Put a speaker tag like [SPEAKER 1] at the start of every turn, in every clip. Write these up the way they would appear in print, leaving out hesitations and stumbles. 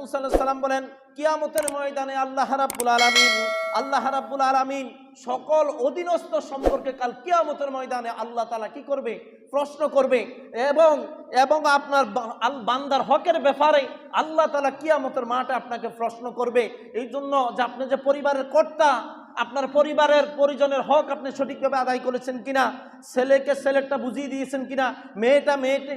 [SPEAKER 1] রাসূল সাল্লাল্লাহু আলাইহি সাল্লাম বলেন, কিয়ামতের ময়দানে আল্লাহ রাব্বুল আলামিন সকল অধীনস্থ সম্পর্কে কাল কিয়ামতের ময়দানে আল্লাহ তাআলা কি করবে? প্রশ্ন করবে। এবং আপনার বান্দার হকের ব্যাপারে আল্লাহ তাআলা কিয়ামতের মাঠে আপনাকে প্রশ্ন করবে। এই জন্য যে আপনি যে পরিবারের কর্তা, আপনার পরিবারের পরিজনের হক আপনি সঠিকভাবে আদায় করেছেন কিনা, ছেলেকে ছেলেরটা বুঝিয়ে দিয়েছেন কিনা,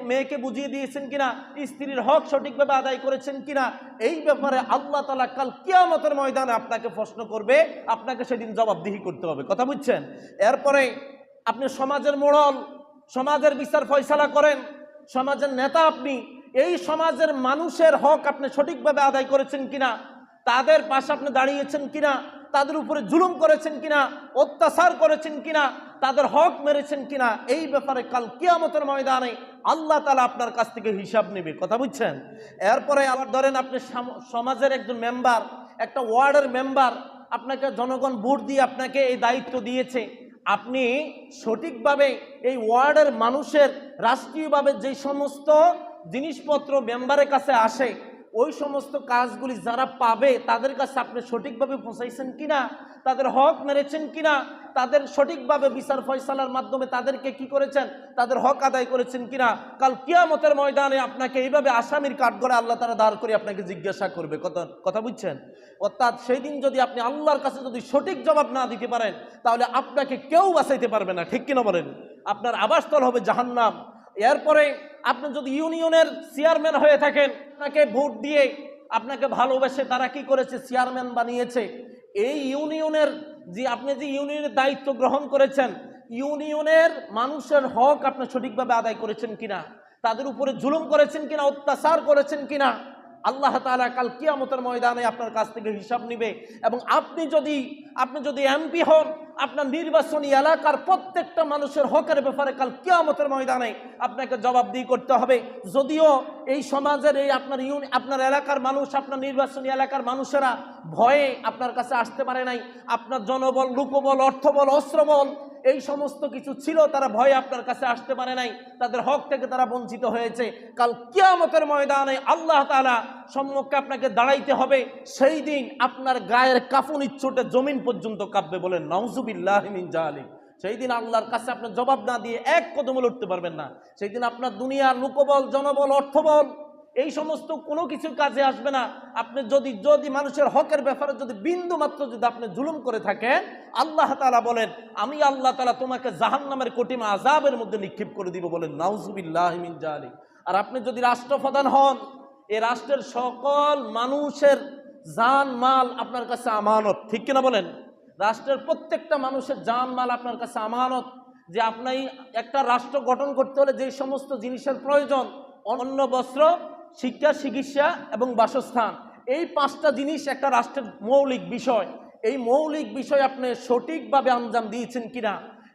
[SPEAKER 1] মেয়েকে বুঝিয়ে দিয়েছেন কিনা, স্ত্রীর হক সঠিকভাবে আদায় করেছেন কিনা, এই ব্যাপারে আল্লাহ তাআলা কাল কিয়ামতের ময়দানে আপনাকে প্রশ্ন করবে। আপনাকে সেদিন জবাবদিহি করতে হবে। কথা বুঝছেন? এরপরে আপনি সমাজের মোড়ল, সমাজের বিচার ফয়সালা করেন, সমাজের নেতা আপনি, এই সমাজের মানুষের হক আপনি সঠিকভাবে আদায় করেছেন কিনা, তাদের পাশে আপনি দাঁড়িয়েছেন কিনা, তাদের উপরে জুলুম করেছেন কিনা, অত্যাচার করেছেন কিনা, তাদের হক মেরেছেন কিনা, এই ব্যাপারে কাল কিয়ামতের ময়দানে আল্লাহ তাআলা আপনার কাছ থেকে হিসাব নেবে। কথা বুঝছেন? এরপরে আবার ধরেন আপনি সমাজের একজন মেম্বার, একটা ওয়ার্ডের মেম্বার, আপনাকে জনগণ ভোট দিয়ে আপনাকে এই দায়িত্ব দিয়েছে। আপনি সঠিকভাবে এই ওয়ার্ডের মানুষের রাষ্ট্রীয়ভাবে যে সমস্ত জিনিসপত্র মেম্বারের কাছে আসে, ওই সমস্ত কাজগুলি যারা পাবে তাদের কাছে আপনি সঠিকভাবে পৌঁছাইছেন কিনা, তাদের হক মেরেছেন কিনা, তাদের সঠিকভাবে বিচার ফয়সালার মাধ্যমে তাদেরকে কি করেছেন, তাদের হক আদায় করেছেন কিনা, কাল কিয়ামতের ময়দানে আপনাকে এইভাবে আসামির কাঠগড়ে আল্লাহ তাআলা দাঁড় করে আপনাকে জিজ্ঞাসা করবে। কথা বুঝছেন? অর্থাৎ সেই দিন যদি আপনি আল্লাহর কাছে যদি সঠিক জবাব না দিতে পারেন, তাহলে আপনাকে কেউ বাঁচাইতে পারবে না। ঠিক কিনা বলেন? আপনার আবাসস্থল হবে জাহান্নাম। এরপরে আপনি যদি ইউনিয়নের চেয়ারম্যান হয়ে থাকেন, আপনাকে ভোট দিয়ে আপনাকে ভালোবেসে তারা কি করেছে? চেয়ারম্যান বানিয়েছে। এই ইউনিয়নের আপনি যে ইউনিয়নের দায়িত্ব গ্রহণ করেছেন, ইউনিয়নের মানুষের হক আপনি সঠিকভাবে আদায় করেছেন কিনা, তাদের উপরে জুলুম করেছেন কিনা, অত্যাচার করেছেন কিনা, আল্লাহ তাআলা কাল কিয়ামতের ময়দানে আপনার কাছ থেকে হিসাব নিবে। এবং আপনি যদি এমপি হন, আপনার নির্বাচনী এলাকার প্রত্যেকটা মানুষের হকের ব্যাপারে কাল কিয়ামতের ময়দানে আপনাকে জবাবদিহি করতে হবে। যদিও এই সমাজের এই আপনার এলাকার মানুষ, আপনার নির্বাচনী এলাকার মানুষেরা ভয়ে আপনার কাছে আসতে পারে নাই, আপনার জনবল, লোকবল, অর্থবল, অস্ত্রবল এই সমস্ত কিছু ছিল, তারা ভয়ে আপনার কাছে আসতে পারে নাই, তাদের হক থেকে তারা বঞ্চিত হয়েছে। কাল কিয়ামতের ময়দানে আল্লাহ তাআলা সম্মুখে আপনাকে দাঁড়াইতে হবে। সেই দিন আপনার গায়ের কাফনের চোটে জমিন পর্যন্ত কাঁপবে। বলেন নাউজুবিল্লাহি মিন যালিক। সেই দিন আল্লাহর কাছে আপনি জবাব না দিয়ে এক কদমও লড়তে পারবেন না। সেই দিন আপনার দুনিয়ার লোকবল, জনবল, অর্থবল এই সমস্ত কোনো কিছু কাজে আসবে না। আপনি যদি মানুষের হকের ব্যাপারে যদি বিন্দু মাত্র যদি আপনি জুলুম করে থাকেন, আল্লাহ তাআলা বলেন আমি আল্লাহ তাআলা তোমাকে জাহান্নামের কঠিন আযাবের মধ্যে নিক্ষেপ করে দিব। বলেন নাউজুবিল্লাহি মিন যালিক। আর আপনি যদি রাষ্ট্রপ্রধান হন, এই রাষ্ট্রের সকল মানুষের জান মাল আপনার কাছে আমানত। ঠিক কিনা বলেন? রাষ্ট্রের প্রত্যেকটা মানুষের জান মাল আপনার কাছে আমানত। যে আপনি একটা রাষ্ট্র গঠন করতে হলে যে সমস্ত জিনিসের প্রয়োজন, অন্ন, বস্ত্র, শিক্ষা, চিকিৎসা এবং বাসস্থান, এই 5টা জিনিস একটা রাষ্ট্রের মৌলিক বিষয়। এই মৌলিক বিষয় আপনি সঠিকভাবে আঞ্জাম দিয়েছেন কিনা,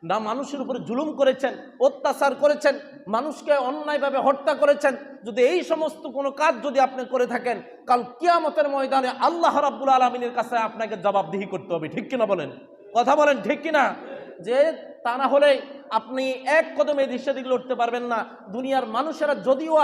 [SPEAKER 1] না মানুষের উপরে জুলুম করেছেন, অত্যাচার করেছেন, মানুষকে অন্যায়ভাবে হত্যা করেছেন, যদি এই সমস্ত কোনো কাজ যদি আপনি করে থাকেন, কাল কিয়ামতের ময়দানে আল্লাহ রাব্বুল আলামিনের কাছে আপনাকে জবাবদিহি করতে হবে। ঠিক কিনা বলেন? কথা বলেন ঠিক কিনা? যে তা না হলে আপনি এক কদমে দিশা দিকে লড়তে পারবেন না। দুনিয়ার মানুষেরা যদিও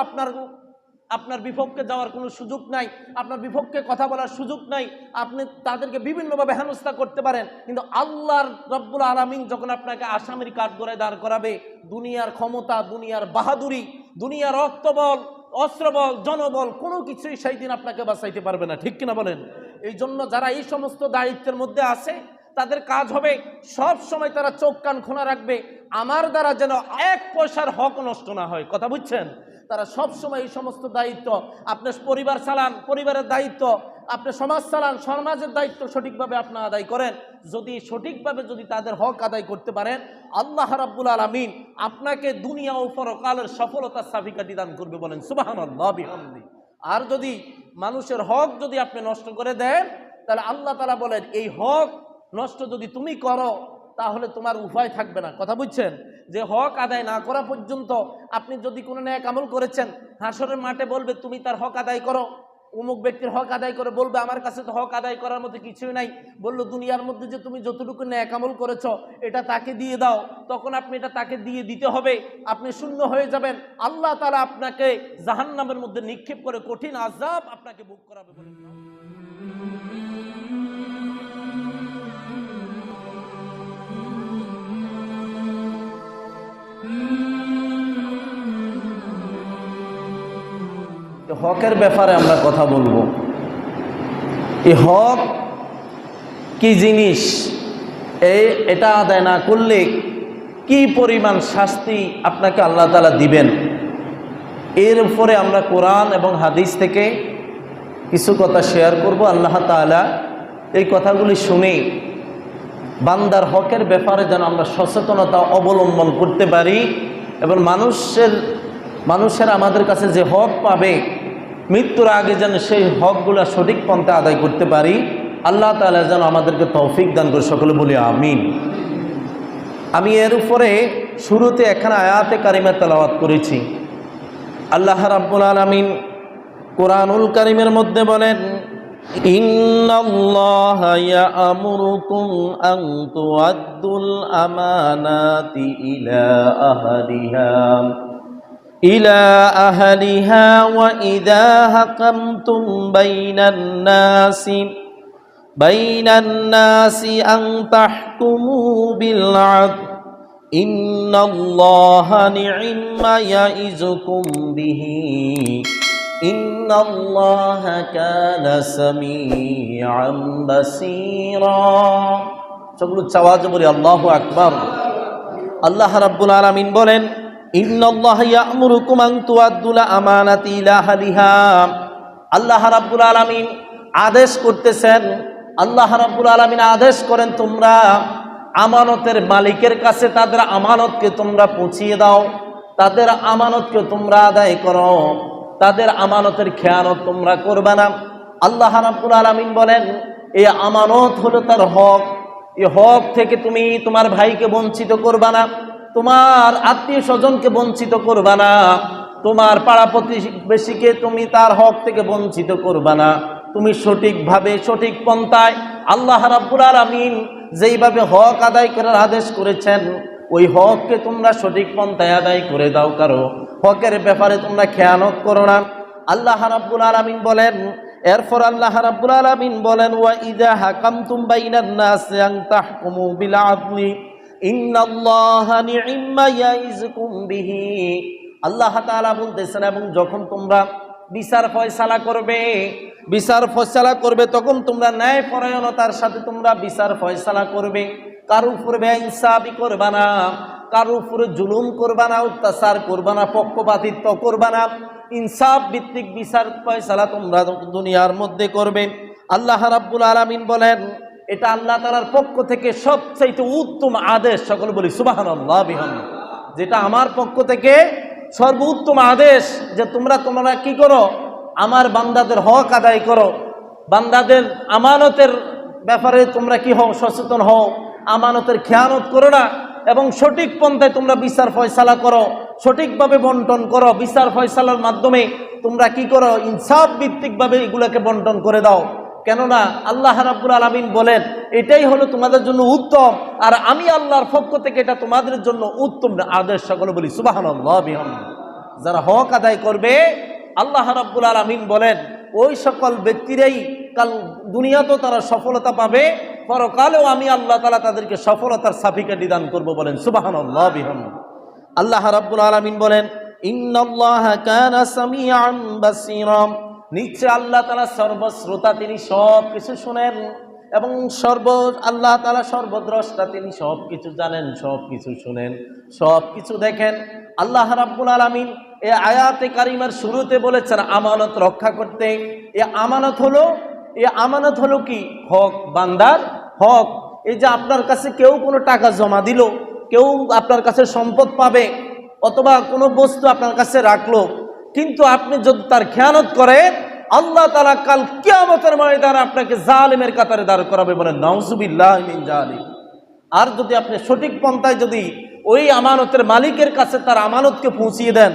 [SPEAKER 1] আপনার বিপক্ষে যাওয়ার কোনো সুযোগ নাই, আপনার বিপক্ষে কথা বলার সুযোগ নাই, আপনি তাদেরকে বিভিন্নভাবে হেনস্থা করতে পারেন, কিন্তু আল্লাহর রব্বুল আলামিন যখন আপনাকে আসামির কাঠগড়ায় দাঁড় করাবে, দুনিয়ার ক্ষমতা, দুনিয়ার বাহাদুরি, দুনিয়ার রক্তবল, অস্ত্রবল, জনবল কোনো কিছুই সেই দিন আপনাকে বাঁচাইতে পারবে না। ঠিক কিনা বলেন? এই জন্য যারা এই সমস্ত দায়িত্বের মধ্যে আছে, তাদের কাজ হবে সব সময় তারা চোখ কান খোলা রাখবে, আমার দ্বারা যেন 1 পয়সার হক নষ্ট না হয়। কথা বুঝছেন? তারা সব সময় এই সমস্ত দায়িত্ব, আপনি পরিবার চালান, পরিবারের দায়িত্ব, আপনি সমাজ চালান, সমাজের দায়িত্ব সঠিকভাবে আপনি আদায় করেন। যদি সঠিকভাবে যদি তাদের হক আদায় করতে পারেন, আল্লাহ রাব্বুল আলামিন আপনাকে দুনিয়া ও পরকালের সফলতার চাবিকাঠি দান করবে। বলেন সুবহানাল্লাহ বিহামদি। আর যদি মানুষের হক যদি আপনি নষ্ট করে দেন, তাহলে আল্লাহ তাআলা বলেন এই হক নষ্ট যদি তুমি করো, তাহলে তোমার উপায় থাকবে না। কথা বুঝছেন? যে হক আদায় না করা পর্যন্ত আপনি যদি কোনো নেক আমল করেছেন, হাসরের মাঠে বলবে তুমি তার হক আদায় করো। অমুক ব্যক্তির হক আদায় করে, বলবে আমার কাছে তো হক আদায় করার মতো কিছুই নাই। বললো দুনিয়ার মধ্যে যে তুমি যতটুকু নেক আমল করেছো এটা তাকে দিয়ে দাও, তখন আপনি এটা তাকে দিয়ে দিতে হবে, আপনি শূন্য হয়ে যাবেন। আল্লাহ তাআলা আপনাকে জাহান্নামের মধ্যে নিক্ষেপ করে কঠিন আযাব আপনাকে ভোগ করাবে বলে। হকের ব্যাপারে আমরা কথা বলবো। এই হক কি জিনিস, এটা আদায় না করলে কি পরিমাণ শাস্তি আপনাকে আল্লাহ তাআলা দিবেন, এর উপরে আমরা কোরআন এবং হাদিস থেকে কিছু কথা শেয়ার করব। আল্লাহ তাআলা এই কথাগুলি শুনে বান্দার হকের ব্যাপারে যেন আমরা সচেতনতা অবলম্বন করতে পারি এবং মানুষের আমাদের কাছে যে হক পাবে মৃত্যুর আগে যেন সেই হকগুলো সঠিক পন্থা আদায় করতে পারি। আল্লাহ তাআলা যেন আমাদেরকে তৌফিক দান করে, সকলে বলি আমিন। আমি এর উপরে শুরুতে এখানে আয়াতে কারিমা তেলাওয়াত করেছি। আল্লাহ রাব্বুল আলামিন কোরআনুল কারীমের মধ্যে বলেন, ইন্নাল্লাহা ইয়া'মুরুকুম আন তুআদ্দুল আমানাতি ইলা আহলিহা ওয়া ইযা হাকামতুম বাইনান নাসি আন তাহকুমু বিল আদল ইন্নাল্লাহা নি'ম্মা ইয়া'iযুকুম বিহি ইন্নাল্লাহা কানা সামিআন বাসীরা। সকল আওয়াজ বলি আল্লাহু আকবার। আল্লাহ রাব্বুল আলামিন বলেন, ইন্নাল্লাহা ইয়া'মুরুকুম আন তুআদ্দুল আমানাতি ইলা আহলিহা। আল্লাহ রাব্বুল আলামিন আদেশ করতেছেন, আল্লাহ রাব্বুল আলামিন আদেশ করেন তোমরা আমানতের মালিকের কাছে তাদের আমানতকে তোমরা পৌঁছিয়ে দাও, তাদের আমানতকে তোমরা আদায় করো, তাদের আমানতের খেয়ানত তোমরা করবে না। আল্লাহ রাব্বুল আলামিন বলেন এই আমানত হলো তার হক, এই হক থেকে তুমি তোমার ভাইকে বঞ্চিত করবে না, তোমার আত্মীয় স্বজনকে বঞ্চিত করবে না, তোমার পাড়া প্রতিবেশীকে তুমি তার হক থেকে বঞ্চিত করবে না। তুমি সঠিকভাবে সঠিক পন্থায় আল্লাহ রাব্বুল আলামিন যেইভাবে হক আদায় করার আদেশ করেছেন ওই হককে তোমরা সঠিক পন্থায় আদায় করে দাও, কারো হকের ব্যাপারে তোমরা খেয়ানত করো না। আল্লাহ রাব্বুল আলামিন বলেন, এরপর আল্লাহ রাব্বুল আলামিন বলেন, ওয়া ইযা হাকামতুম বাইনান নাসি আন তাহকুমু বিল আদলি ইন্নাল্লাহা নি'ম্মা ইয়া'iযুকুম বিহি। আল্লাহ তাআলা বলতেছেন, এবং যখন তোমরা বিচার ফয়সালা করবে তখন তোমরা ন্যায় পরায়ণতার সাথে তোমরা বিচার ফয়সালা করবে, কারো উপরে বেইনসাফি করবা না, কারো উপরে জুলুম করবা না, অত্যাচার করবা না, পক্ষপাতিত্ব করবা না, ইনসাফ ভিত্তিক বিচার ফয়সালা তোমরা দুনিয়ার মধ্যে করবে। আল্লাহ রাব্বুল আলামিন বলেন এটা আল্লাহ তাআলার পক্ষ থেকে সবচেয়ে উত্তম আদেশ, সকল বলি সুবহানাল্লাহ বিহামদিহি। যেটা আমার পক্ষ থেকে সর্বোত্তম আদেশ যে তোমরা কি করো, আমার বান্দাদের হক আদায় করো, বান্দাদের আমানতের ব্যাপারে তোমরা কি হও, সচেতন হও, আমানতের খেয়ানত করো না এবং সঠিক পন্থায় তোমরা বিচার ফয়সালা করো, সঠিকভাবে বন্টন করো। বিচার ফয়সালার মাধ্যমে তোমরা কি করো, ইনসাফ ভিত্তিকভাবে এগুলোকে বন্টন করে দাও। কেননা আল্লাহ রাব্বুল আলামিন বলেন এটাই হলো তোমাদের জন্য উত্তম, আর আমি আল্লাহর পক্ষ থেকে এটা তোমাদের জন্য উত্তম আদেশ, সকলে বলি সুবহানাল্লাহ বিহামদিহি। যারা হক আদায় করবে আল্লাহ রাব্বুল আলামিন বলেন ওই সকল ব্যক্তিরাই কাল দুনিয়াতেও তারা সফলতা পাবে, পরকালেও আমি আল্লাহ তাআলা তাদেরকে সফলতার সার্টিফিকেট দান করব, বলেন সুবহানাল্লাহ বিহামদিহি। আল্লাহ রাব্বুল আলামিন বলেন ইন্নাল্লাহা কানা সামিআন বাসীরা। নিশ্চয় আল্লাহ তাআলা সর্বশ্রোতা, তিনি সব কিছু শুনেন, এবং আল্লাহ তাআলা সর্বদ্রষ্টা, তিনি সব কিছু জানেন, সব কিছু শুনেন, সব কিছু দেখেন। আল্লাহ রাব্বুল আলামিন এই আয়াতে কারিমার শুরুতে বলেছেন আমানত রক্ষা করতে। এই আমানত হলো কি, হক, বান্দার হক। এই যে আপনার কাছে কেউ কোনো টাকা জমা দিল, কেউ আপনার কাছে সম্পদ পাবে অথবা কোনো বস্তু আপনার কাছে রাখলো, কিন্তু আপনি যদি তার খেয়ানত করেন আল্লাহ তাআলা কাল কিয়ামতের ময়দানে আপনাকে জালিমের কাতারে দাঁড় করাবে, বলেন নাউযুবিল্লাহি মিন যালিক। আর যদি আপনি সঠিক পন্থায় যদি ওই আমানতের মালিকের কাছে তার আমানতকে পৌঁছিয়ে দেন,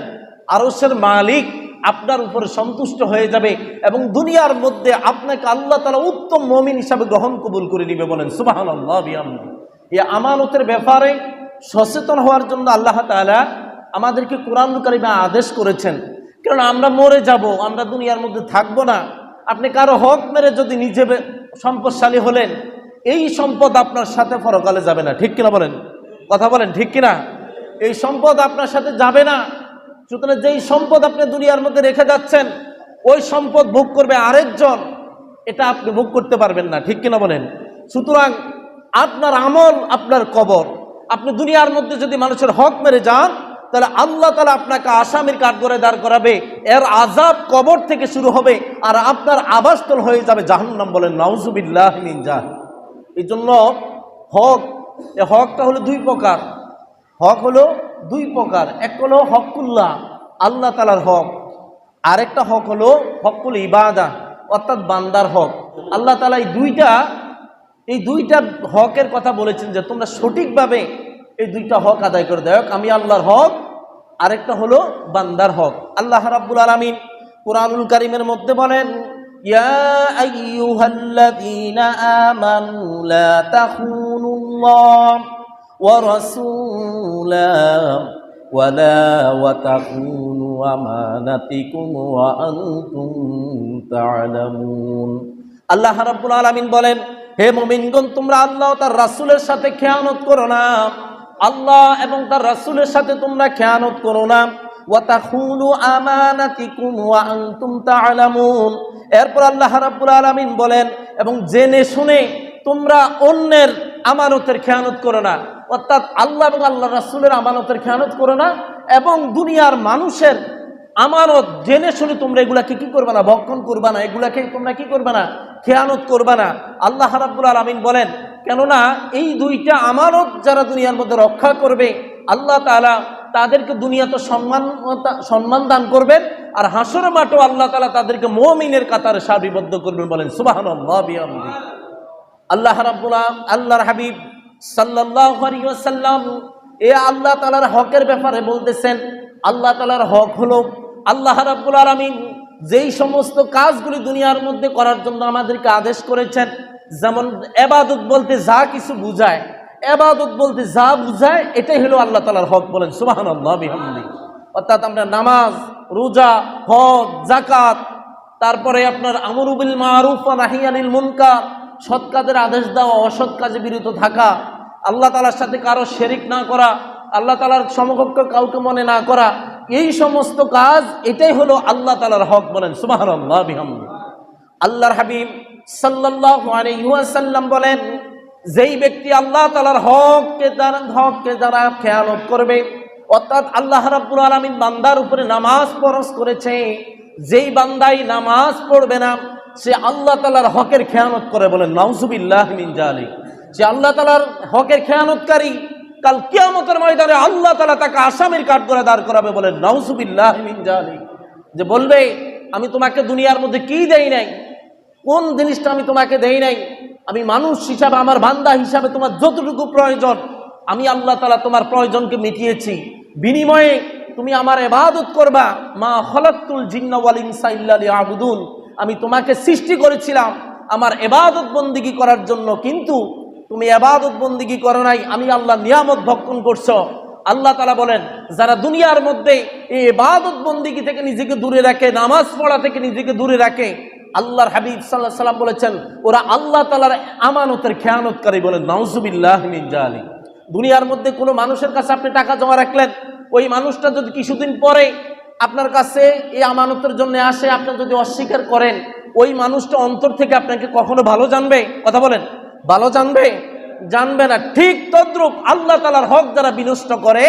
[SPEAKER 1] আরশের মালিক আপনার উপরে সন্তুষ্ট হয়ে যাবে এবং দুনিয়ার মধ্যে আপনাকে আল্লাহ তাআলা উত্তম মুমিন হিসাবে গ্রহণ কবুল করে নিবে। বলেন সুবহানাল্লাহ বিহামদি। এই আমানতের ব্যাপারে সচেতন হওয়ার জন্য আল্লাহ তাআলা আমাদেরকে কোরআনুল কারীমে আদেশ করেছেন। কারণ আমরা মরে যাব, আমরা দুনিয়ার মধ্যে থাকবো না। আপনি কারো হক মেরে যদি নিজে সম্পদশালী হলেন, এই সম্পদ আপনার সাথে পরকালে যাবে না। ঠিক কিনা বলেন? কথা বলেন, ঠিক কিনা? এই সম্পদ আপনার সাথে যাবে না। সুতরাং যেই সম্পদ আপনি দুনিয়ার মধ্যে রেখে যাচ্ছেন, ওই সম্পদ ভোগ করবে আরেকজন, এটা আপনি ভোগ করতে পারবেন না। ঠিক কিনা বলেন? সুতরাং আপনার আমল আপনার কবর। আপনি দুনিয়ার মধ্যে যদি মানুষের হক মেরে যান, তাহলে আল্লাহ তাআলা আপনাকে আসামির কাঠগড়ায় দাঁড় করাবে, এর আযাব কবর থেকে শুরু হবে, আর আপনার আবাসস্থল হয়ে যাবে জাহান্নাম। বলেন নাউযুবিল্লাহি মিন যালিক। এই জন্য হক, এই হকটা হলো দুই প্রকার। হক হলো দুই প্রকার। এক হলো হকুল্লাহ, আল্লাহ তাআলার হক। আরেকটা হক হলো হকুল ইবাদা, অর্থাৎ বান্দার হক। আল্লাহ তাআলা এই দুইটা হকের কথা বলেছেন যে তোমরা সঠিকভাবে এই দুইটা হক আদায় করে দাও। আমি আল্লাহর হক, আরেকটা হলো বান্দার হক। আল্লাহ রাব্বুল আলামিন কুরআনুল কারীমের মধ্যে বলেন, ইয়া আইয়ুহাল্লাযীনা আমানু লা তাখুনুল্লাহ ওয়া রাসূলাহু ওয়া তাখুনু আমানাতিকুম ওয়া আনতুম তা'লামুন। আল্লাহ রাব্বুল আলামিন বলেন, হে মুমিনগণ, তোমরা আল্লাহ ও তার রাসূলের সাথে খেয়ানত করো না। আল্লাহ এবং তার রাসূলের সাথে তোমরা খেয়ানত করো না। ওয়া তাখুনু আমানাতিকুম ওয়া আনতুম তা'লামুন। এরপর আল্লাহ রাব্বুল আলামিন বলেন, এবং জেনে শুনে তোমরা অন্যের আমানতের খেয়ানত করো না। অর্থাৎ আল্লাহ এবং আল্লাহর রাসূলের আমানতের খেয়ানত করো না, এবং দুনিয়ার মানুষের আমানত জেনে শুনে তোমরা এগুলাকে কি করবে না? ভক্ষণ করবে না। এগুলাকে তোমরা কি করবে না? খেয়ানত করবে না। আল্লাহ রাব্বুল আলামিন বলেন, কেননা এই দুইটা আমানত যারা দুনিয়ার মধ্যে রক্ষা করবে, আল্লাহ তাআলা তাদেরকে দুনিয়াতে সম্মান দান করবেন, আর হাসর মাঠেও আল্লাহ তাআলা তাদেরকে মুমিনের কাতারে সারিবদ্ধ করবেন। বলেন সুবহানাল্লাহ বিহামদি। আল্লাহর হাবিব সাল্লাল্লাহু আলাইহি ওয়াসাল্লাম আল্লাহ তাআলার হকের ব্যাপারে বলতেছেন, আল্লাহ তাআলার হক হলো আল্লাহ রাব্বুল আলামিন যেই সমস্ত কাজগুলি দুনিয়ার মধ্যে করার জন্য আমাদেরকে আদেশ করেছেন, যেমন ইবাদত বলতে যা কিছু বুঝায়, ইবাদত বলতে যা বুঝায়, এটাই হলো আল্লাহ তাআলার হক। বলেন সুবহানাল্লাহ বিহামদি। অর্থাৎ আমরা নামাজ, রোজা, হজ, যাকাত, তারপরে আপনার আমরু বিল মারুফ ওয়া নাহি আনিল মুনকার, সৎ কাজের আদেশ দেওয়া, অসৎ কাজে বিরত থাকা, আল্লাহ তাআলার সাথে কারো শিরক না করা, আল্লাহ তাআলার সমকক্ষ কাউকে মনে না করা, এই সমস্ত কাজ, এটাই হলো আল্লাহ তাআলার হক। বলেন সুবহানাল্লাহ বিহামদি। আল্লাহর হাবিব সাল্লাল্লাহু আলাইহি ওয়াসাল্লাম বলেন, যেই ব্যক্তি আল্লাহ তাআলার হককে যারা খেয়ানত করবে, অর্থাৎ আল্লাহ রাব্বুল আলামিন বান্দার উপরে নামাজ ফরজ করেছে, যেই বান্দাই নামাজ পড়বে না, সে আল্লাহ তাআলার হকের খেয়ানত করে। বলেন নাউযুবিল্লাহি মিন যালিক। সে আল্লাহ তাআলার হকের খেয়ানতকারী, কাল কিয়ামতের ময়দানে আল্লাহ তাআলা তাকে আসামির কাঠগড়ায় দাঁড় করাবে। বলেন নাউযুবিল্লাহি মিন যালিক। যে বলবে, আমি তোমাকে দুনিয়ার মধ্যে কি দেই নাই, কোন জিনিসটা আমি তোমাকে দেই নাই, আমি মানুষ হিসাবে, আমার বান্দা হিসাবে তোমার যতটুকু প্রয়োজন, আমি আল্লাহ তাআলা তোমার প্রয়োজনকে মিটিয়েছি। বিনিময়ে তুমি আমার ইবাদত করবা। মা খালাকতুল জিন্না ওয়াল ইনসা ইল্লা লিয়াবুদুন। আমি তোমাকে সৃষ্টি করেছিলাম আমার ইবাদত বন্দেগী করার জন্য, কিন্তু তুমি ইবাদত বন্দেগী করো নাই, আমি আল্লাহ নিয়ামত ভক্ষণ করছো। আল্লাহ তাআলা বলেন, যারা দুনিয়ার মধ্যে এই ইবাদত বন্দেগী থেকে নিজেকে দূরে রাখে, নামাজ পড়া থেকে নিজেকে দূরে রাখে, আল্লাহর হাবিব সাল্লাল্লাহু আলাইহি সাল্লাম বলেছেন, ওরা আল্লাহ তাআলার আমানতের খেয়ানতকারী। বলেন নাউযুবিল্লাহি মিন যালিক। দুনিয়ার মধ্যে কোনো মানুষের কাছে আপনি টাকা জমা রাখলেন, ওই মানুষটা যদি কিছুদিন পরে আপনার কাছে এই আমানতের জন্য আসে, আপনি যদি অস্বীকার করেন, ওই মানুষটা অন্তর থেকে আপনাকে কখনো ভালো জানবে? কথা বলেন, ভালো জানবে? জানবে না। ঠিক তদ্রূপ আল্লাহ তাআলার হক যারা বিনষ্ট করে,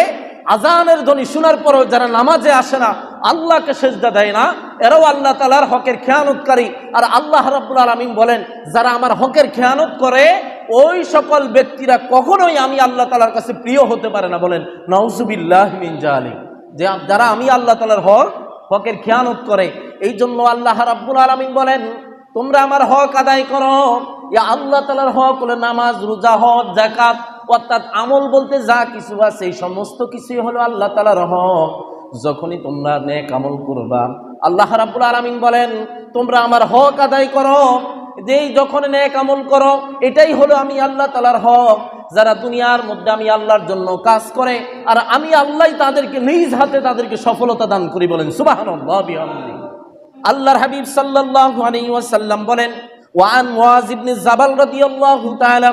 [SPEAKER 1] আজানের ধ্বনি শোনার পরও যারা নামাজে আসে না, আল্লাহকে সেজদা দেয় না, এরাও আল্লাহ তাআলার হকের খেয়ানতকারী। আর আল্লাহ রাব্বুল আলামিন বলেন, যারা আমার হকের খেয়ানত করে, ওই সকল ব্যক্তিরা কখনোই আমি আল্লাহ তাআলার কাছে প্রিয় হতে পারে না। বলেন নাউযুবিল্লাহি মিন যালিক। যে যারা আমি আল্লাহ তাআলার হকের খেয়ানত করে, এই জন্য আল্লাহ রাব্বুল আলামিন বলেন, তোমরা আমার হক আদায় করো। আল্লাহ তাআলার হক হলো নামাজ, রোজা, হজ, যাকাত, অর্থাৎ আমল বলতে যা কিছু আছে, এই সমস্ত কিছুই হলো আল্লাহ তাআলার হক। যখনই তোমরা নেক আমল করবা, আল্লাহ রাব্বুল আলামিন বলেন, তোমরা আমার হক আদায় করো, যেই যখন নেক আমল করো, এটাই হলো আমি আল্লাহ তাআলার হক। যারা দুনিয়ার মধ্যে আমি আল্লাহর জন্য কাজ করে, আর আমি আল্লাহ তাদেরকে নিজ হাতে তাদেরকে সফলতা দান করি, বলেন সুবহানাল্লাহ বিহামদিহি। আল্লাহর হাবিব সাল্লাল্লাহু আলাইহি ওয়াসাল্লাম বলেন, ওয়ান মুআয ইবনে জাবাল রাদিয়াল্লাহু তাআলা,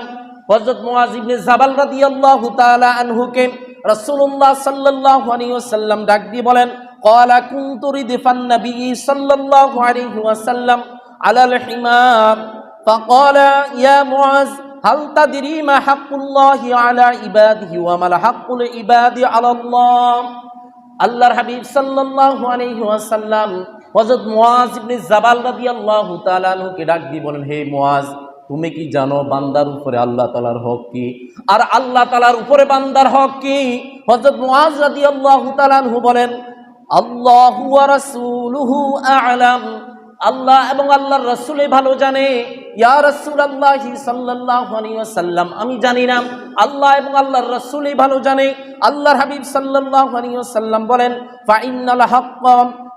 [SPEAKER 1] হযরত মুআয ইবনে জাবাল রাদিয়াল্লাহু তাআলা আনহুকে রাসূলুল্লাহ সাল্লাল্লাহু আলাইহি ওয়াসাল্লাম ডাক দিয়ে বলেন, ক্বালা কুনতু রিদফান নবী সাল্লাল্লাহু আলাইহি ওয়াসাল্লাম আলাল হিমার ফাকালা ইয়া মুআয হাল তাদরি মা হাক্কুল্লাহি আলা ইবাদিহি ওয়া মা হাক্কুল ইবাদি আলাল্লাহ। আল্লাহর হাবিব সাল্লাল্লাহু আলাইহি ওয়াসাল্লাম হযরত মুআয ইবনে জাবাল রাদিয়াল্লাহু তাআলা আনহুকে ডাক দিয়ে বলেন, হে মুআয, তুমি কি জানো বান্দার উপরে আল্লাহ তাআলার হক কি, আর আল্লাহ তাআলার উপরে বান্দার হক কি? হযরত মুআয রাদিয়াল্লাহু তাআলা আনহু বলেন, আল্লাহু ওয়া রাসূলুহু আ'লাম, আল্লাহ এবং আল্লাহর রাসূলই ভালো জানে। ইয়া রাসূলুল্লাহ সাল্লাল্লাহু আলাইহি ওয়াসাল্লাম, আমি জানি না, আল্লাহ এবং আল্লাহর রাসূলই ভালো জানে। আল্লাহর হাবিব সাল্লাল্লাহু আলাইহি ওয়াসাল্লাম বলেন,